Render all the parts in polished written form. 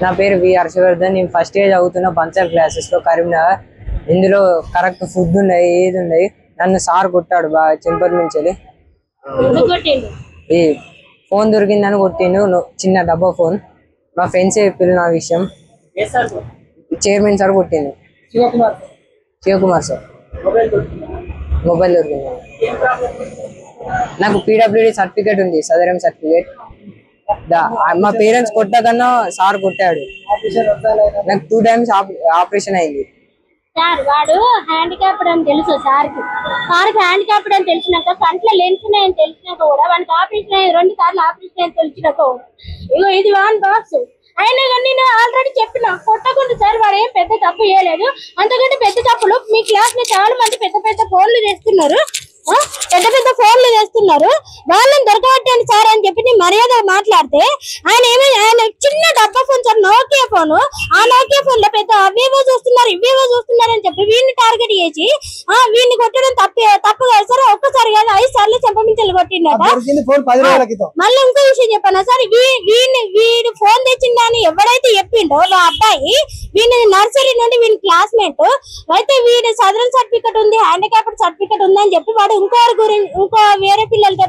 నా పేరు వి హర్షవర్ధన్. నేను ఫస్ట్ ఇయర్ చదువుతున్న పంచర్ క్లాసెస్ లో కరీంనగర్. ఇందులో కరెక్ట్ ఫుడ్ ఉన్నాయి, ఏది ఉన్నాయి. నన్ను సార్ కొట్టాడు బాగా చెంపటి నుంచి. ఈ ఫోన్ దొరికిందని కొట్టిండు, చిన్న డబ్బా ఫోన్. మా ఫ్రెండ్స్ చెప్పారు నా విషయం. చైర్మన్ సార్ కొట్టిండు, శివకుమార్ సార్. మొబైల్ దొరికింది. నాకు PWD సర్టిఫికేట్ ఉంది, సదరం సర్టిఫికేట్. మా పేరెంట్స్ కొట్టకన్నా సార్ కొట్టాడు. నాకు 2 times ఆపరేషన్ అయింది. సార్ వాడు హ్యాండిక్యాప్డ్ అని తెలుసు సార్కి హ్యాండిక్యాప్డ్ అని తెలిసినాక కంట్లో లెన్స్ ఉన్నాయని తెలిసినాక కూడా వాడికి ఆపరేషన్ అయ్యి 2 సార్లు ఆపరేషన్ అని తెలిసినాక కూడా ఇగో ఇది వాన్ బాక్స్ అయినా కానీ నేను ఆల్రెడీ చెప్పిన కొట్టకుండా సార్ వాడు ఏం పెద్ద తప్పు చేయలేదు. అంతకంటే పెద్ద తప్పులు మీ క్లాస్ లో చాలా మంది పెద్ద పెద్ద ఫోన్లు చేస్తున్నారు, వాళ్ళని దొరకబట్టండి సార్ అని చెప్పి నీ మర్యాద మాట్లాడితే ఆయన చిన్న డబ్బా ఫోన్ సార్, నోకియా ఫోన్. ఆ నోకియా ఫోన్ లో పెద్ద అవేవో చూస్తున్నారు అని చెప్పి వీడిని టార్గెట్ చేసి వీడిని కొట్టడం తప్పు కాదు సార్. ఒక్కసారి కాదు 5 సార్లు చెంపమించలు కొట్టిండట. మళ్ళీ ఇంకో విషయం చెప్పాను సార్, వీడు ఫోన్ తెచ్చిందని ఎవడైతే చెప్పిండో ఆ అబ్బాయి వీని నర్సరీ నుండి వీని క్లాస్మేట్ అయితే వీడి సదరన్ సర్టిఫికెట్ ఉంది, హ్యాండిక్యాప్డ్ సర్టిఫికెట్ ఉంది అని చెప్పి వాడు ఇంకో వేరే పిల్లలతో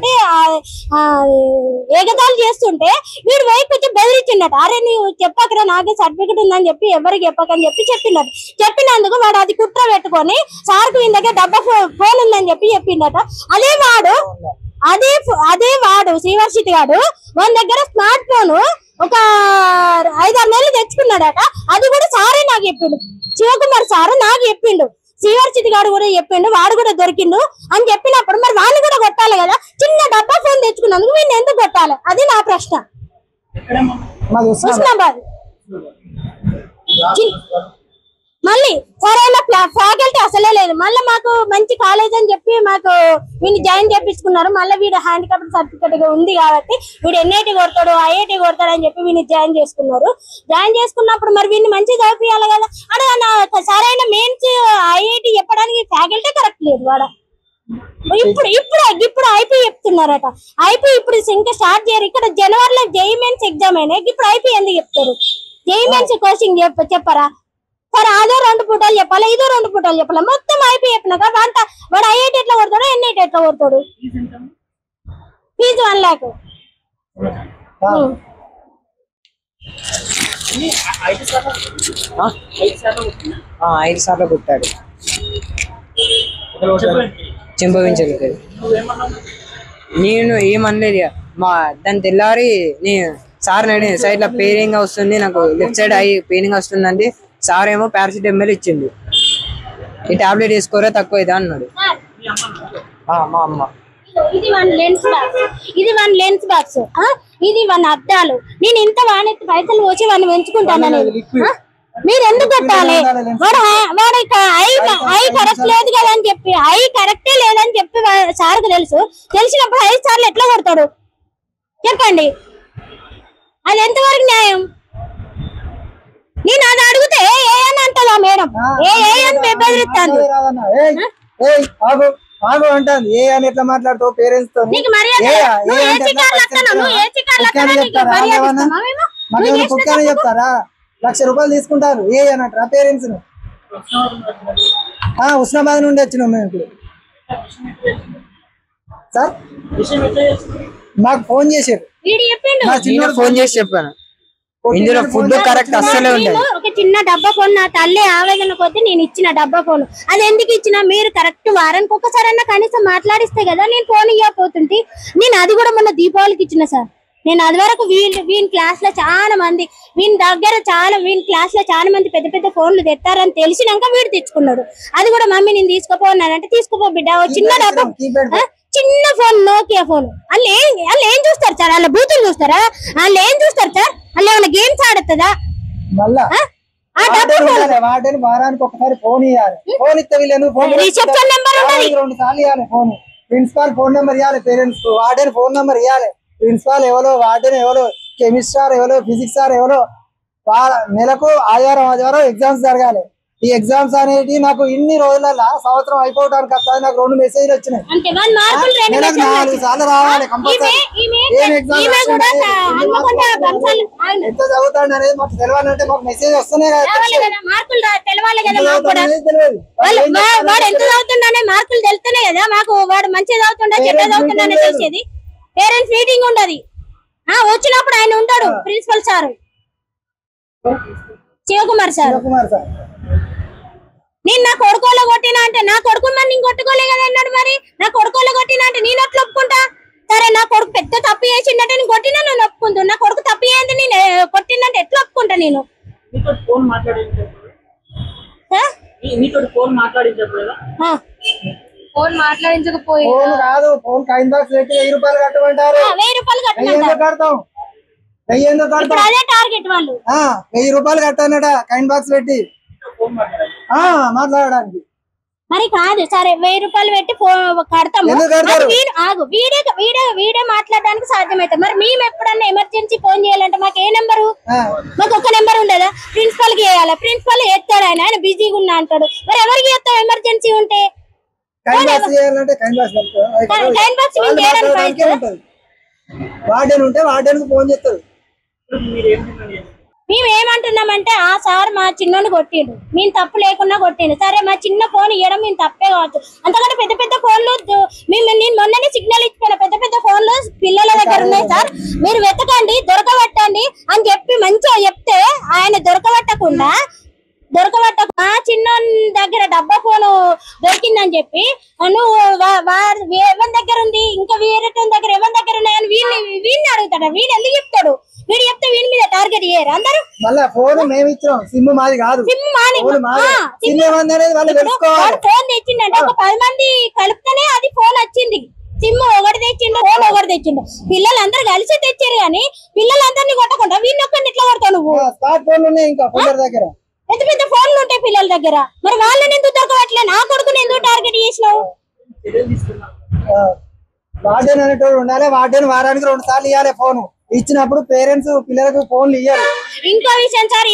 ఏకతాలు చేస్తుంటే వీడు వైపు వచ్చి బెదిరించిండట. అరే నువ్వు చెప్పకరా నాకే సర్టిఫికెట్ ఉందని చెప్పి ఎవరికి చెప్పకని చెప్పి చెప్పినందుకు వాడు అది కుట్ర పెట్టుకొని సార్కు వీని దగ్గర డబ్బా ఫోన్ ఉందని చెప్పి చెప్పిండట. అదే వాడు శ్రీవర్షిత్ గాడు మన దగ్గర స్మార్ట్ ఫోన్ ఒక 5-6 నెలలు తెచ్చుకున్నాడట. అది కూడా సారే నాకు చెప్పిండు, శివకుమార్ సారు నాకు చెప్పిండు, శ్రీవర్షిత్ గారు కూడా చెప్పిండు, వాడు కూడా దొరికిండు అని చెప్పినప్పుడు మరి వాడిని కూడా కొట్టాలి కదా. చిన్న డబ్బా ఫోన్ తెచ్చుకున్నందుకు వీడిని ఎందుకు కొట్టాలి? అది నా ప్రశ్న. హుస్నాబాద్ మళ్ళీ సరైన ఫ్యాకల్టీ అసలే లేదు. మళ్ళీ మాకు మంచి కాలేజ్ అని చెప్పి మాకు వీడిని జాయిన్ చేపించుకున్నారు. మళ్ళీ వీడు హ్యాండిక్యాప్డ్ సర్టిఫికేట్ ఉంది కాబట్టి వీడు NIT కొడతాడు, IIT కొడతాడు అని చెప్పి వీడిని జాయిన్ చేసుకున్నారు. జాయిన్ చేసుకున్నప్పుడు మరి వీడిని మంచిగా చదివియాలి కదా. అక్కడ సరైన మెయిన్స్ IIT చెప్పడానికి ఫ్యాకల్టీ కరెక్ట్ లేదు. వాడ ఇప్పుడు IP చెప్తున్నారట. IP ఇప్పుడు ఇంకా స్టార్ట్ చేయరు. ఇక్కడ జనవరిలో JEE Mains ఎగ్జామ్ అయినా ఇప్పుడు IP ఎందుకు చెప్తారు? JEE Mains కోచింగ్ చెప్పరా సరే? అదో 2 పూటలు చెప్పాలి, ఇదో 2 పూటలు చెప్పాలి. మొత్తం IP చెప్పినాక వాడు IIT ఎట్లా కొడతాడు, NIT ఎట్లా కొడతాడు? Fee 1 lakh. 5 సార్లు కొట్టాడు చెంపవించలేదు. నేను ఏమనలేదు. దాని తెల్లారి నేను సార్ అడిగింది, సార్ ఇట్లా పెయినింగ్ వస్తుంది, నాకు లెఫ్ట్ సైడ్ పెయినింగ్ వస్తుందండి. సార్ ఏమో పారాసిటమాల్ ఇచ్చిండు, ఈ టాబ్లెట్ వేసుకోరా తక్కువ అవుతా అన్నాడు. మా అమ్మ ఇది 1 లెన్స్ బాక్స్, ఇది 1 అద్దాలు. నేను ఇంత వానెత్తి పైసలు వచ్చి వాడిని పెంచుకుంటాను. మీరు ఎందుకు కొట్టాలి? వాడు ఐ కరెక్ట్ లేదు కదా అని చెప్పి, ఐ కరెక్టే లేదని చెప్పి సార్కు తెలిసినప్పుడు 5 సార్లు ఎట్లా కొడతాడు చెప్పండి? అది ఎంతవరకు న్యాయం? నేను అది అడిగితే ఏ అని అంటదా మేడం? ఏ అని బెదిరిస్తాను అంటాను. ఏ అని ఎట్లా మాట్లాడుతావు పేరెంట్స్ తో? చెప్తారా? 1,00,000 రూపాయలు తీసుకుంటారు ఏ అని అంటారా పేరెంట్స్ ను? హుస్నాబాద్ నుండి వచ్చినాం మేము ఇప్పుడు. సార్ మాకు ఫోన్ చేశారు, ఫోన్ చేసి చెప్పాను. ఇందులో ఫుడ్ కరెక్ట్ అస్సలే ఉండదు. ఒక చిన్న డబ్బా ఫోన్ నా తల్లి ఆవేదన కొద్ది నేను ఇచ్చిన డబ్బా ఫోన్. అది ఎందుకు ఇచ్చినా, మీరు కరెక్ట్ వారానికి ఒకసారి అన్నా కనీసం మాట్లాడిస్తే కదా నేను ఫోన్ ఇవ్వకపోతుంటే. నేను అది కూడా మొన్న దీపావళికి ఇచ్చిన సార్. నేను అది వరకు వీని క్లాస్ లో చాలా మంది వీని క్లాస్ లో చాలా మంది పెద్ద పెద్ద ఫోన్లు తెస్తారని తెలిసినాక వీడు తెచ్చుకున్నాడు. అది కూడా మమ్మీ నేను తీసుకుపోన్నానంటే తీసుకోపో బిడ్డ, చిన్న డబ్బా చిన్న ఫోన్, నోకియా ఫోన్. వాళ్ళు ఏం చూస్తారు సార్? వాళ్ళ బూతులు చూస్తారా? వాళ్ళు ఏం చూస్తారు సార్? వాళ్ళు ఏమైనా గేమ్స్ ఆడుతుందా? వారానికి ఒకసారి ఫోన్ ఇవ్వాలి. ఫోన్ ఇస్తే రిసెప్షన్ నెంబర్ 2 సార్లు ఇవ్వాలి. ఫోన్ ప్రిన్సిపాల్ ఫోన్ నెంబర్ ఇవ్వాలి, పేరెంట్స్ కు వార్డెన్ ఫోన్ నెంబర్ ఇవ్వాలి. ప్రిన్సిపాల్ ఎవరో, వార్డెన్ ఎవరో, కెమిస్ట్రీ సార్ ఎవరో, ఫిజిక్స్ సార్ ఎవరో, నెలకు ఆదివారం ఎగ్జామ్స్ జరగాలి. ఈ ఎగ్జామ్స్ అనేది నాకు ఇన్ని రోజులలో సంవత్సరం అయిపోవడానికి వస్తుంది. నాకు 2 మెసేజ్లు వచ్చినాయి. నెలకు 4 సార్లు రావాలి కంపల్సరీ. ఎంత చదువుతాడు అనేది మాకు తెలియాలంటే మాకు మెసేజ్ వస్తున్నాయి కదా. మార్కులు తెలుస్తున్నాయి కదా మాకు. వాడు మంచిగా చదువుతుండా చెడ్డ చదువుతుండే తెలిసేది. పేరెంట్స్ మీటింగ్ ఉండదు. వచ్చినప్పుడు ఆయన ఉంటాడు ప్రిన్సిపల్ సార్ శివకుమార్ సార్. నేను నా కొడుకోలో కొట్టినా అంటే నా కొడుకు మరి నేను కొట్టుకోలే కదా అన్నాడు. మరి నా కొడుకోలో కొట్టినా అంటే నేను అట్లా ఒప్పుకుంటా. సరే నా కొడుకు పెద్ద తప్పు చేసిందంటే నేను కొట్టినా నేను ఒప్పుకుంటా. నా కొడుకు తప్పు చేయండి నేను కొట్టిందంటే ఎట్లా ఒప్పుకుంటా నేను. ఫోన్ మాట్లాడించకపోయి కాదు ఫోన్ కాయిన్ బాక్స్ పెట్టి 1000 రూపాయలు కట్టమంటారు. 1000 రూపాయలు కట్టమంటారు. అదే టార్గెట్ వాళ్ళు. 1000 రూపాయలు కట్టానట కాయిన్ బాక్స్ పెట్టి మాట్లాడడానికి. మరి కాదు సరే 1000 రూపాయలు పెట్టి కడతాము. వీడే మాట్లాడడానికి సాధ్యమైతే మరి మేము ఎప్పుడన్నా ఎమర్జెన్సీ ఫోన్ చేయాలంటే మాకు ఏ నెంబరు? మాకు ఒక నెంబర్ ఉండదా? ప్రిన్సిపల్ కి చేయాలి. ప్రిన్సిపల్ ఎత్తాడు ఆయన బిజీగా ఉన్నా అంటాడు. మరి ఎవరికి చేస్తాం ఎమర్జెన్సీ ఉంటే? వార్డెన్ ఉంటే వార్డెన్ కు ఫోన్ చేస్తారు. మేము ఏమంటున్నామంటే ఆ సార్ మా చిన్నోని కొట్టిండు, మేము తప్పు లేకుండా కొట్టిండు. సరే మా చిన్న ఫోన్ ఇవ్వడం మేము తప్పే కావచ్చు. అంతకంటే పెద్ద పెద్ద ఫోన్లు నేను మొన్ననే సిగ్నల్ ఇచ్చిపోయిన పెద్ద పెద్ద ఫోన్లు పిల్లల దగ్గర ఉన్నాయి సార్, మీరు వెతకండి దొరకబట్టండి అని చెప్పి మంచిగా చెప్తే ఆయన దొరకబట్టకుండా చిన్న దగ్గర డబ్బా ఫోన్ దొరికిందని చెప్పి నువ్వు ఎవరి దగ్గర ఉంది ఇంకా వేరే దగ్గర ఎవరి దగ్గర ఉన్నాయని వీడిని అడుగుతాడు. వీడు ఎందుకు చెప్తాడు? వీడు చెప్తే వీడి మీద టార్గెట్ చేయరు అందరు. ఫోన్ తెచ్చిండంటే ఒక 10 మంది కలిపితేనే అది ఫోన్ వచ్చింది. సిమ్ ఒకటి తెచ్చిండు, ఫోన్ ఒకటి తెచ్చిండు. పిల్లలందరూ కలిసి తెచ్చారు కానీ పిల్లలందరినీ కొట్టకుండా వీడిని ఒక్కడిని ఎట్లా కొడతావు నువ్వు? పెద్ద పెద్ద ఫోన్లు ఉంటాయి పిల్లల దగ్గర, మరి వాళ్ళని ఎందుకు దొరకవట్లే? నా కొడుకుని ఎందుకు టార్గెట్ చేసినావు? వార్డెన్ అనేటోడు ఉండాలి. వార్డెన్ వారానికి 2 సార్లు ఇవ్వాలి. ఫోన్ ఇచ్చినప్పుడు పేరెంట్స్ పిల్లలకు ఫోన్లు ఇవ్వాలి. ఇంకో విషయం సార్,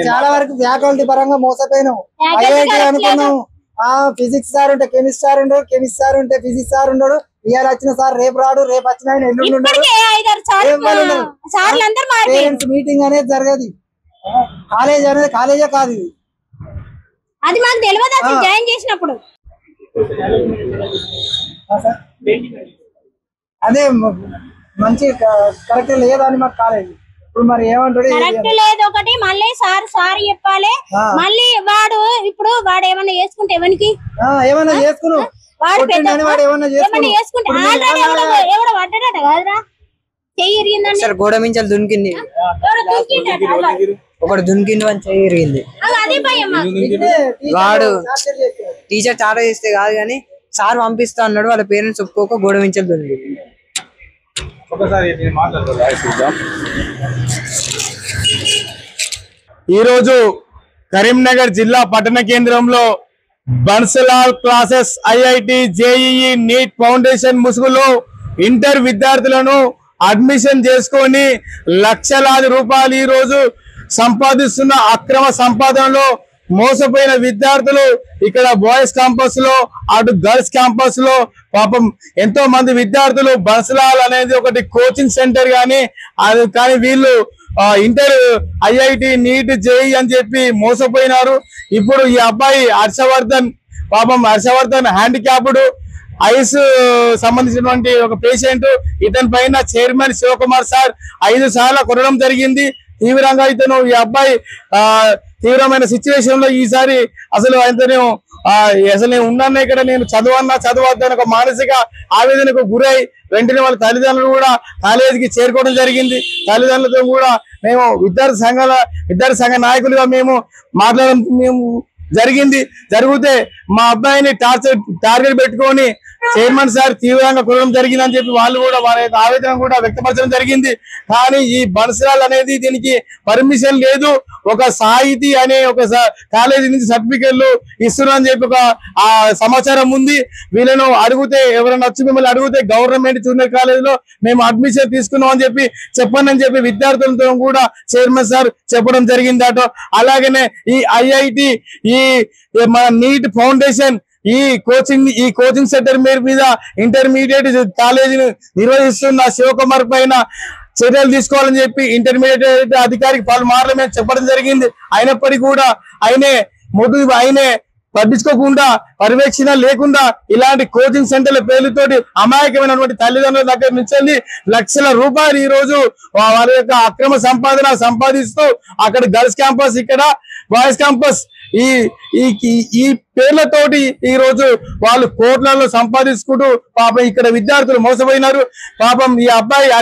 చాలా వరకు ఫ్యాకల్టీ పరంగా మోసపోయినాము. ఐఐటి అనుకున్నాము. ఫిజిక్స్ సార్ ఉంటే కెమిస్ట్రీ సార్ ఉండడు, కెమిస్ట్రీ సార్ ఉంటే ఫిజిక్స్ సార్ ఉండడు. ఇవాళ వచ్చిన సార్ రేపు రాడు, రేపు వచ్చిన ఆయన ఎల్లుండి ఉండడు. పేరెంట్స్ మీటింగ్ అనేది జరగదు. కాలేజ్ అనేది కాలేజే కాదు ఇది. అది మాకు తెలియదు జాయిన్ చేసినప్పుడు. అదే మంచి కరెక్ట్ లేదని మాకు కాలేజ్. ఇప్పుడు మరి ఏమంటాడు? కరెక్ట్ లేదు ఒకటి. మళ్ళీ సార్ చెప్పాలి. మళ్ళీ వాడు ఏమన్నా చేసుకుంటే ఎవరికి ఏమన్నా చేసుకున్నావు గోడ మించాలి దునికింది, ఒకటి దునికిండు అని చెయ్యి ఇరిగింది. వాడు టీచర్ చాట చేస్తే కాదు కానీ సార్ పంపిస్తా అన్నాడు. వాళ్ళ పేరెంట్స్ ఒప్పుకోక గోడ మించాలి దునికింది. ఈరోజు కరీంనగర్ జిల్లా పట్టణ కేంద్రంలో Bansal classes IIT JEE NEET foundation ముసుగులో ఇంటర్ విద్యార్థులను అడ్మిషన్ చేసుకొని లక్షలాది రూపాయలు ఈ రోజు సంపాదిస్తున్న అక్రమ సంపాదనలో మోసపోయిన విద్యార్థులు ఇక్కడ బాయ్స్ క్యాంపస్ లో అటు గర్ల్స్ క్యాంపస్ లో పాపం ఎంతో మంది విద్యార్థులు బన్సలాల్ అనేది ఒకటి కోచింగ్ సెంటర్ కానీ వీళ్ళు ఇంటర్ ఐఐటి నీట్ జేఈ అని చెప్పి మోసపోయినారు. ఇప్పుడు ఈ అబ్బాయి హర్షవర్ధన్ హ్యాండిక్యాప్డ్ ఐస్ సంబంధించినటువంటి ఒక పేషెంట్. ఇతని పైన చైర్మన్ శివకుమార్ సార్ 5 సార్లు కొనడం జరిగింది. తీవ్రంగా ఇతను ఈ అబ్బాయి తీవ్రమైన సిచ్యువేషన్ లో ఈసారి అసలు నేను ఉన్నాను ఇక్కడ, నేను చదవద్దని ఒక మానసిక ఆవేదనకు గురై వెంటనే వాళ్ళ తల్లిదండ్రులు కూడా కాలేజీకి చేరుకోవడం జరిగింది. తల్లిదండ్రులతో కూడా మేము విద్యార్థి సంఘ నాయకులుగా మేము జరిగితే మా అబ్బాయిని టార్గెట్ పెట్టుకొని చైర్మన్ సార్ తీవ్రంగా కొనడం జరిగిందని చెప్పి వాళ్ళు కూడా వాళ్ళ యొక్క ఆవేదన కూడా వ్యక్తపరచడం జరిగింది. కానీ ఈ బన్సలాల్ అనేది దీనికి పర్మిషన్ లేదు, ఒక సాహితీ అనే ఒక కాలేజీ నుంచి సర్టిఫికెట్లు ఇస్తున్నారని చెప్పి ఒక సమాచారం ఉంది. వీళ్ళను అడిగితే ఎవరైనా వచ్చి మిమ్మల్ని అడిగితే గవర్నమెంట్ జూనియర్ కాలేజీలో మేము అడ్మిషన్ తీసుకున్నాం అని చెప్పి చెప్పండి అని చెప్పి విద్యార్థులతో కూడా చైర్మన్ సార్ చెప్పడం జరిగిందట. అలాగనే ఈ ఐఐటి ఈ మన నీట్ ఫౌండేషన్ ఈ కోచింగ్ సెంటర్ మీద ఇంటర్మీడియట్ కాలేజీని నిర్వహిస్తున్న శివకుమార్ పైన చర్యలు తీసుకోవాలని చెప్పి ఇంటర్మీడియట్ అధికారికి పలుమార్లు మేము చెప్పడం జరిగింది. అయినప్పటికీ కూడా ఆయనే పట్టించుకోకుండా పర్యవేక్షణ లేకుండా ఇలాంటి కోచింగ్ సెంటర్ల పేర్లతోటి అమాయకమైనటువంటి తల్లిదండ్రుల దగ్గర నుంచి లక్షల రూపాయలు ఈ రోజు వారి యొక్క అక్రమ సంపాదిస్తూ అక్కడ గర్ల్స్ క్యాంపస్, ఇక్కడ బాయ్స్ క్యాంపస్ ఈ పేర్లతోటి ఈ రోజు వాళ్ళు కోట్లలో సంపాదించుకుంటూ పాపం ఇక్కడ విద్యార్థులు మోసపోయినారు. పాపం ఈ అబ్బాయి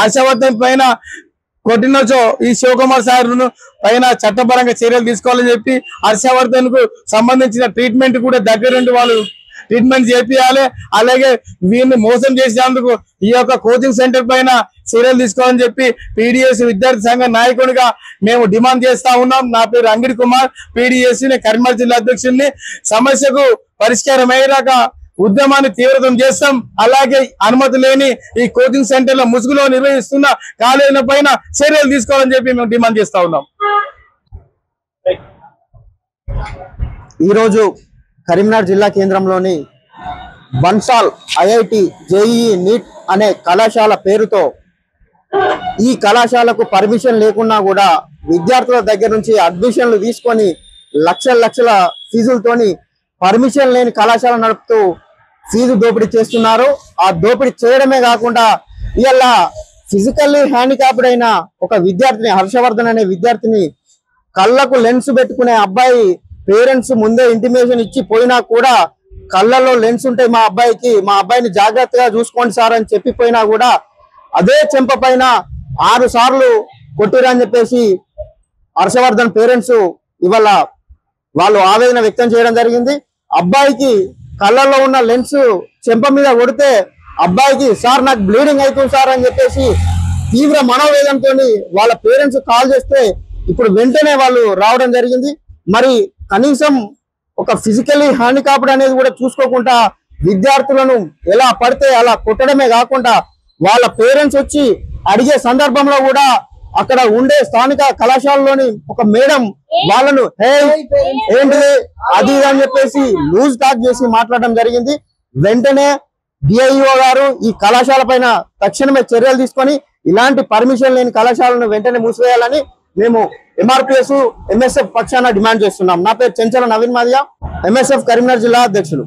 హర్షవర్ధన్ పైన కొట్టినచో ఈ శివకుమార్ సార్ పైన చట్టపరంగా చర్యలు తీసుకోవాలని చెప్పి హర్షవర్ధన్ కు సంబంధించిన ట్రీట్మెంట్ కూడా దగ్గరుండి వాళ్ళు ట్రీట్మెంట్ చేపియాలి. అలాగే వీరిని మోసం చేసేందుకు ఈ యొక్క కోచింగ్ సెంటర్ పైన చర్యలు తీసుకోవాలని చెప్పి పీడిఎస్ విద్యార్థి సంఘ నాయకుడిగా మేము డిమాండ్ చేస్తా ఉన్నాం. నా పేరు అంగిడి కుమార్, పీడిఎస్ కరీంనగర్ జిల్లా అధ్యక్షుడిని. సమస్యకు పరిష్కారం అయ్యేదాకా ఉద్యమాన్ని తీవ్రతం చేస్తాం. అలాగే అనుమతి లేని ఈ కోచింగ్ సెంటర్ల ముసుగులో నిర్వహిస్తున్న కాలేజీల పైన చర్యలు తీసుకోవాలని చెప్పి మేము డిమాండ్ చేస్తా ఉన్నాం. ఈరోజు కరీంనగర్ జిల్లా కేంద్రంలోని బన్సాల్ ఐఐటి జేఈఈ నీట్ అనే కళాశాల పేరుతో ఈ కళాశాలకు పర్మిషన్ లేకున్నా కూడా విద్యార్థుల దగ్గర నుంచి అడ్మిషన్లు తీసుకొని లక్షల ఫీజులతోని పర్మిషన్ లేని కళాశాల నడుపుతూ ఫీజు దోపిడీ చేస్తున్నారు. ఆ దోపిడీ చేయడమే కాకుండా ఇలా ఫిజికల్లీ హ్యాండిక్యాప్డ్ అయిన ఒక విద్యార్థిని, హర్షవర్ధన్ అనే విద్యార్థిని, కళ్ళకు లెన్స్ పెట్టుకునే అబ్బాయి పేరెంట్స్ ముందే ఇంటిమేషన్ ఇచ్చి పోయినా కూడా కళ్ళలో లెన్స్ ఉంటాయి మా అబ్బాయిని జాగ్రత్తగా చూసుకోండి సార్ అని చెప్పిపోయినా కూడా అదే చెంప పైన 6 సార్లు కొట్టిరని చెప్పేసి హర్షవర్ధన్ పేరెంట్స్ ఇవాళ వాళ్ళు ఆవేదన వ్యక్తం చేయడం జరిగింది. అబ్బాయికి కళ్ళల్లో ఉన్న లెన్స్ చెంప మీద కొడితే అబ్బాయికి సార్ నాకు బ్లీడింగ్ అవుతుంది సార్ అని చెప్పేసి తీవ్ర మనోవేదనతో వాళ్ళ పేరెంట్స్ కాల్ చేస్తే ఇప్పుడు వెంటనే వాళ్ళు రావడం జరిగింది. మరి కనీసం ఒక ఫిజికల్లీ హ్యాండిక్యాప్డ్ అనేది కూడా చూసుకోకుండా విద్యార్థులను ఎలా పడితే అలా కొట్టడమే కాకుండా వాళ్ళ పేరెంట్స్ వచ్చి అడిగే సందర్భంలో కూడా అక్కడ ఉండే స్థానిక కళాశాలలోని ఒక మేడం వాళ్ళను ఏంటిది అది అని చెప్పేసి లూజ్ టాక్ చేసి మాట్లాడడం జరిగింది. వెంటనే డిఐఓ గారు ఈ కళాశాల పైన తక్షణమే చర్యలు తీసుకొని ఇలాంటి పర్మిషన్ లేని కళాశాలను వెంటనే మూసివేయాలని మేము ఎంఆర్పిఎస్ ఎంఎస్ఎఫ్ పక్షాన డిమాండ్ చేస్తున్నాం. నా పేరు చెంచల నవీన్ మాదియా, ఎంఎస్ఎఫ్ కరీంనగర్ జిల్లా అధ్యక్షులు.